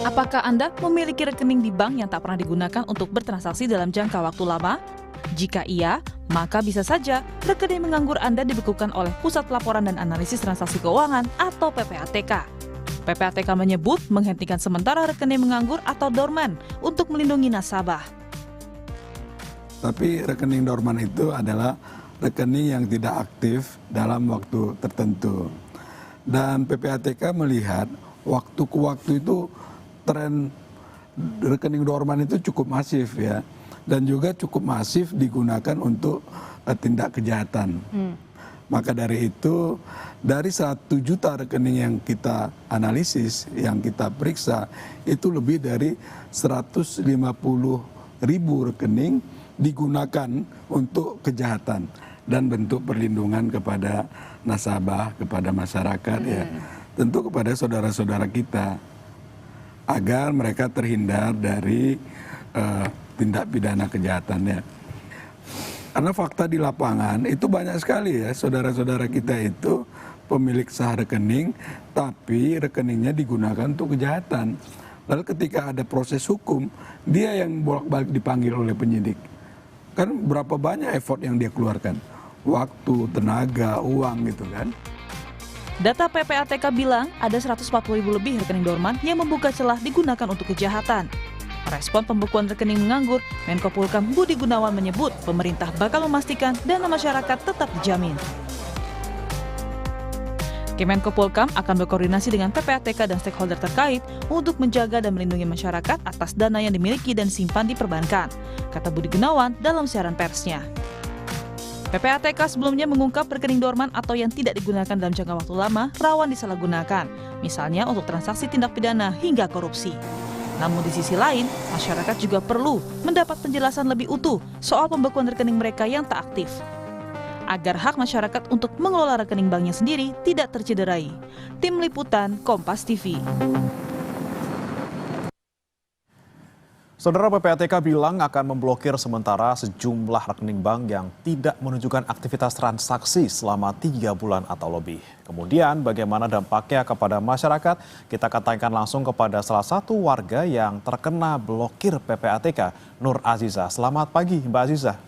Apakah Anda memiliki rekening di bank yang tak pernah digunakan untuk bertransaksi dalam jangka waktu lama? Jika iya, maka bisa saja rekening menganggur Anda dibekukan oleh Pusat Pelaporan dan Analisis Transaksi Keuangan atau PPATK. PPATK menyebut menghentikan sementara rekening menganggur atau dorman untuk melindungi nasabah. Tapi rekening dorman itu adalah rekening yang tidak aktif dalam waktu tertentu. Dan PPATK melihat waktu ke waktu itu tren rekening dorman itu cukup masif ya. Dan juga cukup masif digunakan untuk tindak kejahatan. Maka dari itu, dari 1 juta rekening yang kita analisis, yang kita periksa, itu lebih dari 150.000 rekening digunakan untuk kejahatan dan bentuk perlindungan kepada nasabah, kepada masyarakat, ya, tentu kepada saudara-saudara kita, agar mereka terhindar dari tindak pidana kejahatannya. Karena fakta di lapangan itu banyak sekali ya, saudara-saudara kita itu pemilik sah rekening, tapi rekeningnya digunakan untuk kejahatan. Lalu ketika ada proses hukum, dia yang bolak-balik dipanggil oleh penyidik. Kan berapa banyak effort yang dia keluarkan? Waktu, tenaga, uang gitu kan. Data PPATK bilang ada 140.000 lebih rekening dorman yang membuka celah digunakan untuk kejahatan. Respon pembekuan rekening menganggur, Menko Polhukam Budi Gunawan menyebut pemerintah bakal memastikan dana masyarakat tetap dijamin. Kemenko Polhukam akan berkoordinasi dengan PPATK dan stakeholder terkait untuk menjaga dan melindungi masyarakat atas dana yang dimiliki dan simpan di perbankan, kata Budi Gunawan dalam siaran persnya. PPATK sebelumnya mengungkap rekening dorman atau yang tidak digunakan dalam jangka waktu lama rawan disalahgunakan, misalnya untuk transaksi tindak pidana hingga korupsi. Namun di sisi lain, masyarakat juga perlu mendapat penjelasan lebih utuh soal pembekuan rekening mereka yang tak aktif, agar hak masyarakat untuk mengelola rekening banknya sendiri tidak tercederai. Tim Liputan Kompas TV. Saudara, PPATK bilang akan memblokir sementara sejumlah rekening bank yang tidak menunjukkan aktivitas transaksi selama 3 bulan atau lebih. Kemudian bagaimana dampaknya kepada masyarakat? Kita akan tanyakan langsung kepada salah satu warga yang terkena blokir PPATK, Nur Aziza. Selamat pagi, Mbak Aziza.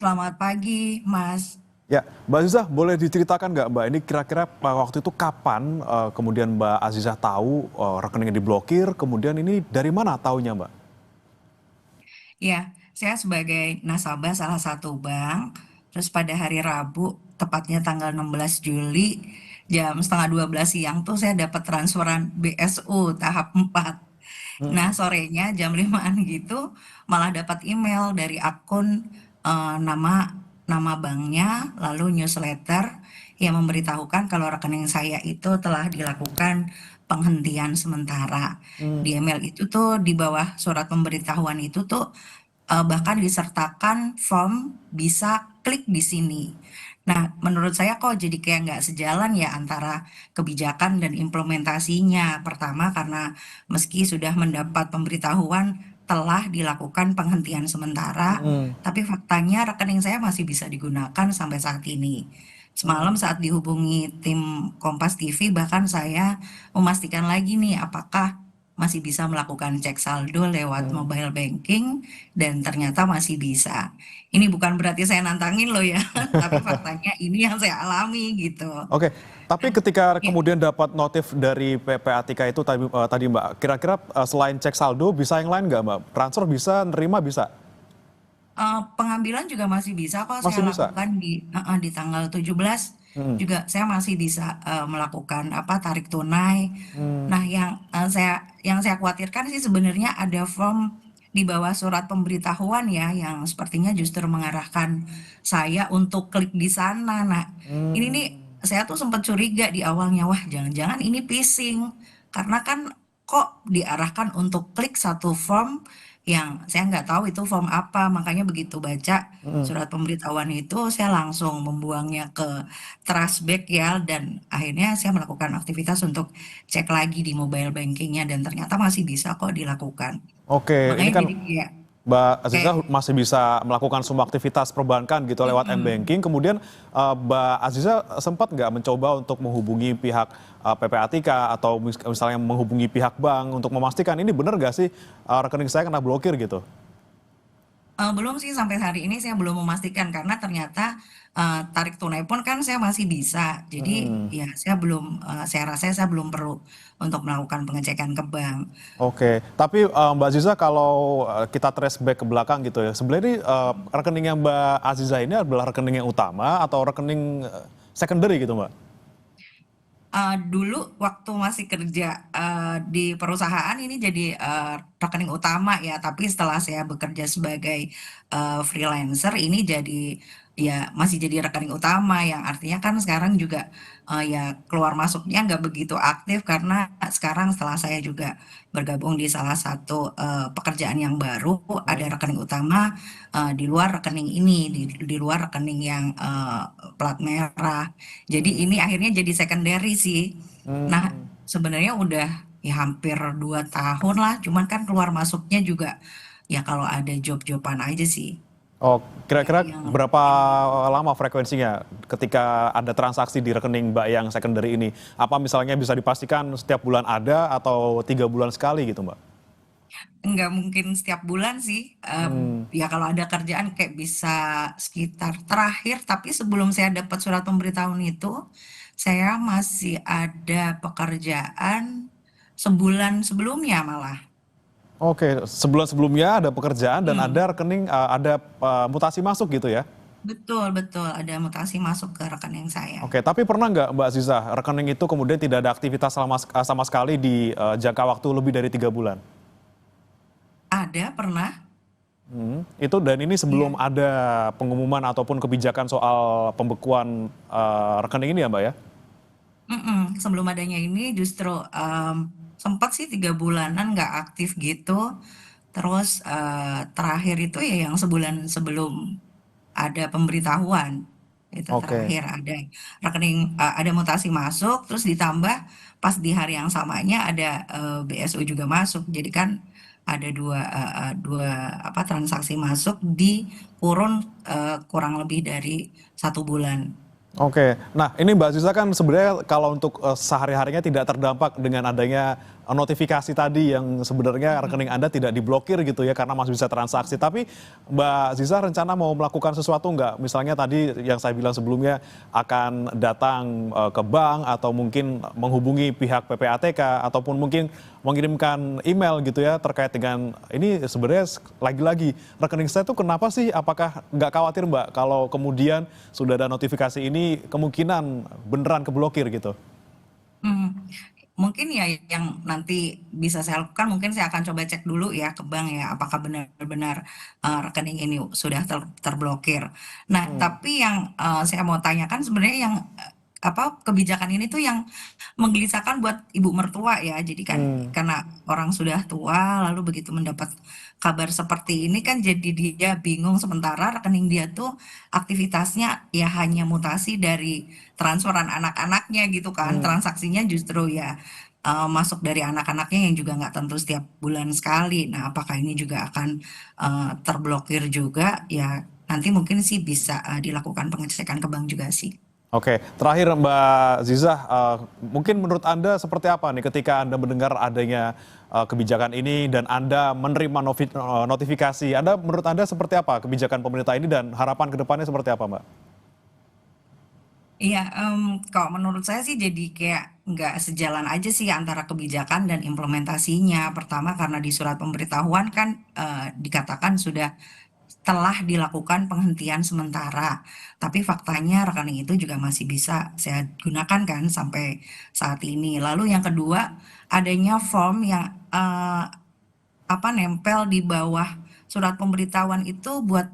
Selamat pagi, Mas. Ya, Mbak Aziza, boleh diceritakan nggak Mbak, ini kira-kira waktu itu kapan kemudian Mbak Aziza tahu rekeningnya diblokir, kemudian ini dari mana taunya Mbak? Ya, saya sebagai nasabah salah satu bank, terus pada hari Rabu, tepatnya tanggal 16 Juli, jam setengah 12 siang tuh saya dapat transferan BSU tahap 4. Nah, sorenya jam 5-an gitu, malah dapat email dari akun nama banknya, lalu newsletter yang memberitahukan kalau rekening saya itu telah dilakukan penghentian sementara. Di email itu tuh di bawah surat pemberitahuan itu tuh bahkan disertakan form bisa klik di sini. Nah, menurut saya kok jadi kayak nggak sejalan ya antara kebijakan dan implementasinya. Pertama karena meski sudah mendapat pemberitahuan telah dilakukan penghentian sementara, tapi faktanya rekening saya masih bisa digunakan sampai saat ini. Semalam saat dihubungi tim Kompas TV, bahkan saya memastikan lagi nih apakah masih bisa melakukan cek saldo lewat mobile banking, dan ternyata masih bisa. Ini bukan berarti saya nantangin loh ya, tapi faktanya ini yang saya alami gitu. Oke, tapi ketika Ya. kemudian dapat notif dari PPATK itu tadi Mbak, kira-kira selain cek saldo bisa yang lain nggak Mbak? Transfer bisa, nerima bisa? Pengambilan juga masih bisa kok Masih saya bisa? lakukan di tanggal 17 juga saya masih bisa melakukan tarik tunai. Nah, yang saya khawatirkan sih sebenarnya ada form di bawah surat pemberitahuan ya yang sepertinya justru mengarahkan saya untuk klik di sana. Nah, ini nih saya tuh sempat curiga di awalnya, wah jangan-jangan ini phishing karena kan kok diarahkan untuk klik satu form yang saya nggak tahu itu form apa. Makanya begitu baca surat pemberitahuan itu saya langsung membuangnya ke trustback ya, dan akhirnya saya melakukan aktivitas untuk cek lagi di mobile bankingnya dan ternyata masih bisa kok dilakukan. Oke, ini Makanya kan jadi kayak Mbak Aziza Kayak masih bisa melakukan semua aktivitas perbankan gitu lewat mm-mm. m-banking. Kemudian Mbak Aziza sempat nggak mencoba untuk menghubungi pihak PPATK atau misalnya menghubungi pihak bank untuk memastikan ini benar nggak sih rekening saya kena blokir gitu? Belum sih sampai hari ini saya belum memastikan karena ternyata tarik tunai pun kan saya masih bisa. Jadi Mm-mm. ya saya belum, saya rasa saya belum perlu untuk melakukan pengecekan ke bank. Oke, tapi Mbak Aziza kalau kita trace back ke belakang gitu ya, sebenarnya ini rekeningnya Mbak Aziza ini adalah rekening yang utama atau rekening secondary gitu Mbak? Dulu waktu masih kerja di perusahaan ini jadi rekening utama ya, tapi setelah saya bekerja sebagai freelancer ini jadi ya masih jadi rekening utama yang artinya kan sekarang juga ya keluar masuknya nggak begitu aktif karena sekarang setelah saya juga bergabung di salah satu pekerjaan yang baru ada Hmm. rekening utama di luar rekening ini di luar rekening yang plat merah. Jadi ini akhirnya jadi secondary sih. Nah, Hmm. sebenarnya udah ya hampir 2 tahun lah, cuman kan keluar masuknya juga ya kalau ada job-joban aja sih. Oh, kira-kira Yang berapa lama frekuensinya ketika ada transaksi di rekening Mbak yang secondary ini? Apa misalnya bisa dipastikan setiap bulan ada atau 3 bulan sekali gitu Mbak? nggak mungkin setiap bulan sih. Hmm. Ya kalau ada kerjaan kayak bisa sekitar terakhir, tapi sebelum saya dapat surat pemberitahuan itu, saya masih ada pekerjaan sebulan sebelumnya malah. Oke, sebulan sebelumnya ada pekerjaan dan Hmm. ada rekening, ada mutasi masuk gitu ya? Betul, betul. Ada mutasi masuk ke rekening saya. Oke, tapi pernah nggak Mbak Aziza rekening itu kemudian tidak ada aktivitas sama sekali di jangka waktu lebih dari 3 bulan? Ada, pernah. Itu dan ini sebelum Iya. ada pengumuman ataupun kebijakan soal pembekuan rekening ini ya Mbak ya? Mm-mm. Sebelum adanya ini justru sempat sih 3 bulanan nggak aktif gitu. Terus terakhir itu ya yang sebulan sebelum ada pemberitahuan. Itu Oke. terakhir ada rekening, ada mutasi masuk, terus ditambah pas di hari yang samanya ada BSU juga masuk. Jadi kan ada dua apa transaksi masuk di kurun kurang lebih dari 1 bulan. Oke, nah ini Mbak Aziza kan sebenarnya kalau untuk sehari-harinya tidak terdampak dengan adanya notifikasi tadi yang sebenarnya rekening Anda tidak diblokir gitu ya karena masih bisa transaksi. Tapi Mbak Aziza rencana mau melakukan sesuatu nggak? Misalnya tadi yang saya bilang sebelumnya akan datang ke bank atau mungkin menghubungi pihak PPATK ataupun mungkin mengirimkan email gitu ya terkait dengan ini sebenarnya lagi-lagi rekening saya tuh kenapa sih? Apakah nggak khawatir Mbak kalau kemudian sudah ada notifikasi ini kemungkinan beneran keblokir gitu? Hmm, Mungkin ya yang nanti bisa saya lakukan, mungkin saya akan coba cek dulu ya ke bank ya, apakah benar-benar rekening ini sudah terblokir. Nah, Hmm. tapi yang saya mau tanyakan sebenarnya yang apa kebijakan ini tuh yang menggelisahkan buat ibu mertua ya. Jadi kan Hmm. karena orang sudah tua, lalu begitu mendapat kabar seperti ini kan jadi dia bingung sementara rekening dia tuh aktivitasnya ya hanya mutasi dari transferan anak-anaknya gitu kan. Hmm. Transaksinya justru ya masuk dari anak-anaknya yang juga nggak tentu setiap bulan sekali. Nah, apakah ini juga akan terblokir juga? Ya nanti mungkin sih bisa dilakukan pengecekan ke bank juga sih. Oke, terakhir Mbak Ziza, mungkin menurut Anda seperti apa nih ketika Anda mendengar adanya kebijakan ini dan Anda menerima notifikasi, menurut Anda seperti apa kebijakan pemerintah ini dan harapan ke depannya seperti apa Mbak? Iya, kalau menurut saya sih jadi kayak nggak sejalan aja sih antara kebijakan dan implementasinya. Pertama karena di surat pemberitahuan kan dikatakan sudah telah dilakukan penghentian sementara. Tapi faktanya rekening itu juga masih bisa saya gunakan kan sampai saat ini. Lalu yang kedua, adanya form yang apa nempel di bawah surat pemberitahuan itu buat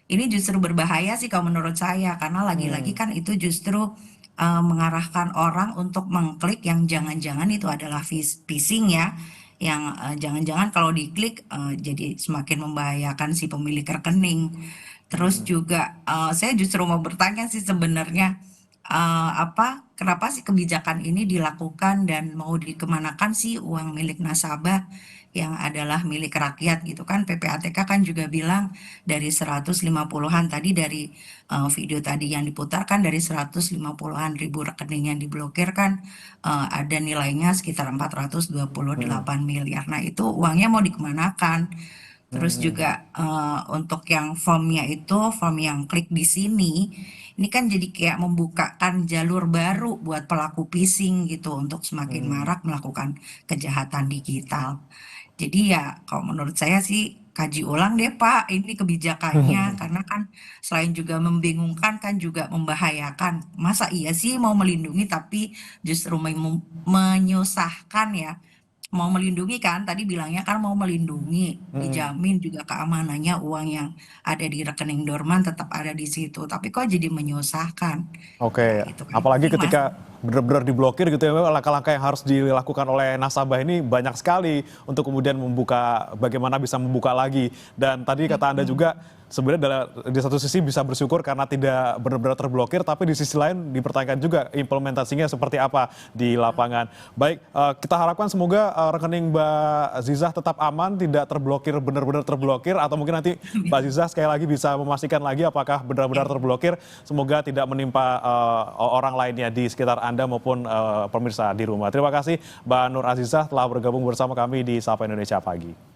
ini justru berbahaya sih kalau menurut saya karena lagi-lagi Hmm. kan itu justru mengarahkan orang untuk mengklik yang jangan-jangan itu adalah phishing ya yang jangan-jangan kalau diklik jadi semakin membahayakan si pemilik rekening. Terus Hmm. juga saya justru mau bertanya sih sebenarnya kenapa sih kebijakan ini dilakukan dan mau dikemanakan sih uang milik nasabah yang adalah milik rakyat gitu kan. PPATK kan juga bilang dari 150-an tadi dari video tadi yang diputarkan dari 150-an ribu rekening yang diblokir kan ada nilainya sekitar 428 miliar. Nah, itu uangnya mau dikemanakan? Terus juga untuk yang formnya itu, form yang klik di sini, ini kan jadi kayak membukakan jalur baru buat pelaku phishing gitu untuk semakin marak melakukan kejahatan digital. Jadi ya kalau menurut saya sih kaji ulang deh Pak ini kebijakannya karena kan selain juga membingungkan kan juga membahayakan. Masa iya sih mau melindungi tapi justru menyusahkan ya. Mau melindungi kan, tadi bilangnya kan mau melindungi, dijamin juga keamanannya uang yang ada di rekening dorman tetap ada di situ. Tapi kok jadi menyusahkan? Ya Oke, itu aja apalagi sih Mas. ketika benar-benar diblokir gitu ya, langkah-langkah yang harus dilakukan oleh nasabah ini banyak sekali untuk kemudian membuka, bagaimana bisa membuka lagi. Dan tadi kata Anda juga, sebenarnya di satu sisi bisa bersyukur karena tidak benar-benar terblokir, tapi di sisi lain dipertanyakan juga implementasinya seperti apa di lapangan. Baik, kita harapkan semoga rekening Mbak Zizah tetap aman, tidak terblokir, benar-benar terblokir, atau mungkin nanti Mbak Zizah sekali lagi bisa memastikan lagi apakah benar-benar terblokir. Semoga tidak menimpa orang lainnya di sekitar Anda maupun pemirsa di rumah. Terima kasih Mbak Nur Azizah telah bergabung bersama kami di Sapa Indonesia Pagi.